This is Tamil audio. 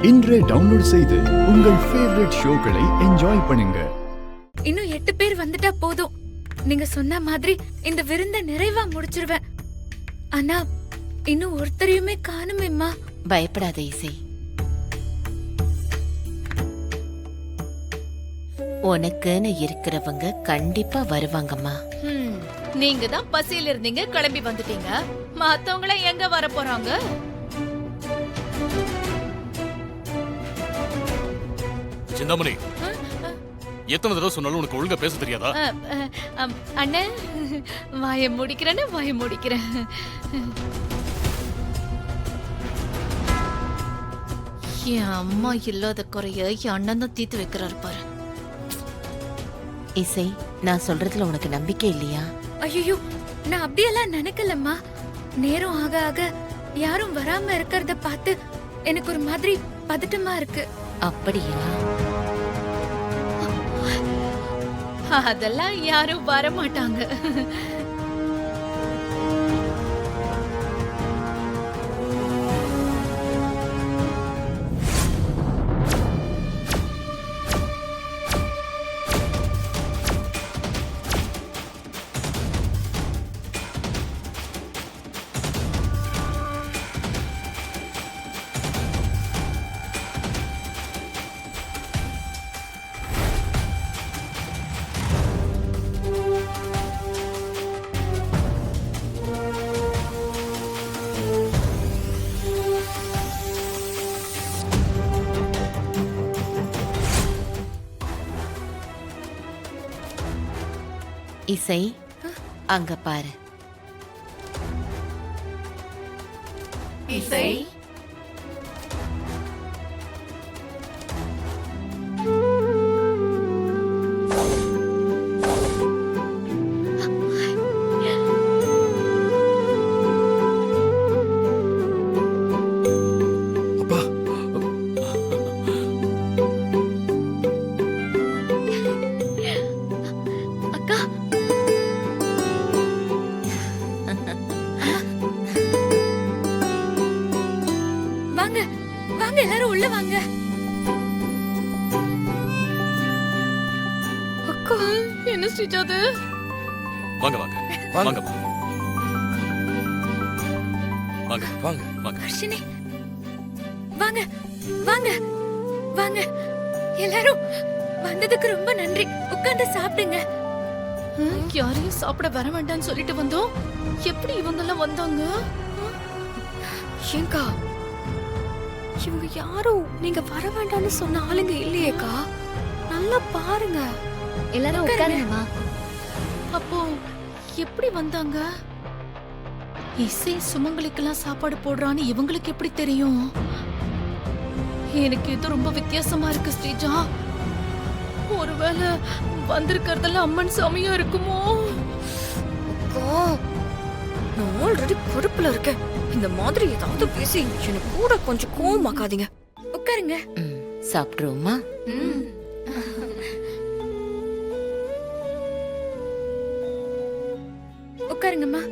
இன்றே டவுன்லோட் செய்து உங்கள் ஃபேவரட் ஷோக்களை என்ஜாய் பண்ணுங்க. இன்னும் 8 பேர் வந்துட்டா போதும். நீங்க சொன்ன மாதிரி இந்த விருந்த நிறைவா முடிச்சிருவேன். ஆனா இன்னும் ஒருத்தரையுமே காணுமேம்மா. பயப்படாத இசை, உனக்குன்னு இருக்கிறவங்க கண்டிப்பா வருவாங்கம்மா. நீங்க தான் பசியில இருந்தீங்க, கிளம்பி வந்துட்டீங்க. மத்தவங்கள எங்க வர போறாங்க? சிந்தாமணி, எத்தனை தடவை சொன்னாலும் உனக்கு ஒழுங்கா பேச தெரியாதா? அண்ணன், வாய முடிக்கிறேன்னு வாய முடிக்கிறேன். என் அம்மா இல்லாத குறைய என் அண்ணன் தான் தீர்த்து வைக்கிறாரு பாரு. இசை, நான் சொல்றதுல உனக்கு நம்பிக்கை இல்லையா? ஐயோ, நான் அப்படியெல்லாம் நினைக்கலம்மா. நேரம் ஆக ஆக யாரும் வராம இருக்கிறத பார்த்து எனக்கு ஒரு மாதிரி பதட்டமா இருக்கு. அப்படியா? அதெல்லாம் யாரும் வர மாட்டாங்க. இசை, அங்க பாரு. இசை, அக்கா, வாங்க வாங்க, எல்லாரும் உள்ள வாங்க. அக்கா, என்ன ஸ்ரீஜாது? வாங்க வாங்க வாங்க வாங்க வாங்க வாங்க. ஹர்ஷினி, வாங்க வாங்க வாங்க. எல்லாரும் வந்ததுக்கு ரொம்ப நன்றி. உட்கார்ந்து சாப்பிடுங்க. யாரையும் சாப்பிட வர வேண்டாம்னு சொல்லிட்டு வந்தோம். எப்படி இவங்க எல்லாம் வந்தாங்க? ஏங்கா, இவங்க யாரும் நீங்க வர வேண்டாம்னு சொன்ன ஆளுங்க இல்லையேக்கா. நல்லா பாருங்க. எல்லாரும் உட்காருங்கம்மா. அப்போ எப்படி வந்தாங்க? இசை சுமங்கலிக்கெல்லாம் சாப்பாடு போடுறான்னு இவங்களுக்கு எப்படி தெரியும்? எனக்கு இது ரொம்ப வித்தியாசமா இருக்கு ஸ்ரீஜா. ஒருவேளை வந்திருக்கிறதெல்லாம் அம்மன் சாமியா இருக்குமோ? அக்கா, நான் ஆல்ரெடி பொறுப்புல இருக்கேன். இந்த மாதிரி ஏதாவது பேசி எனக்கு கூட கொஞ்சம் கோவமாக்காதீங்க. உட்காருங்க. சாப்பிட்ருவோமா? உட்காருங்கம்மா.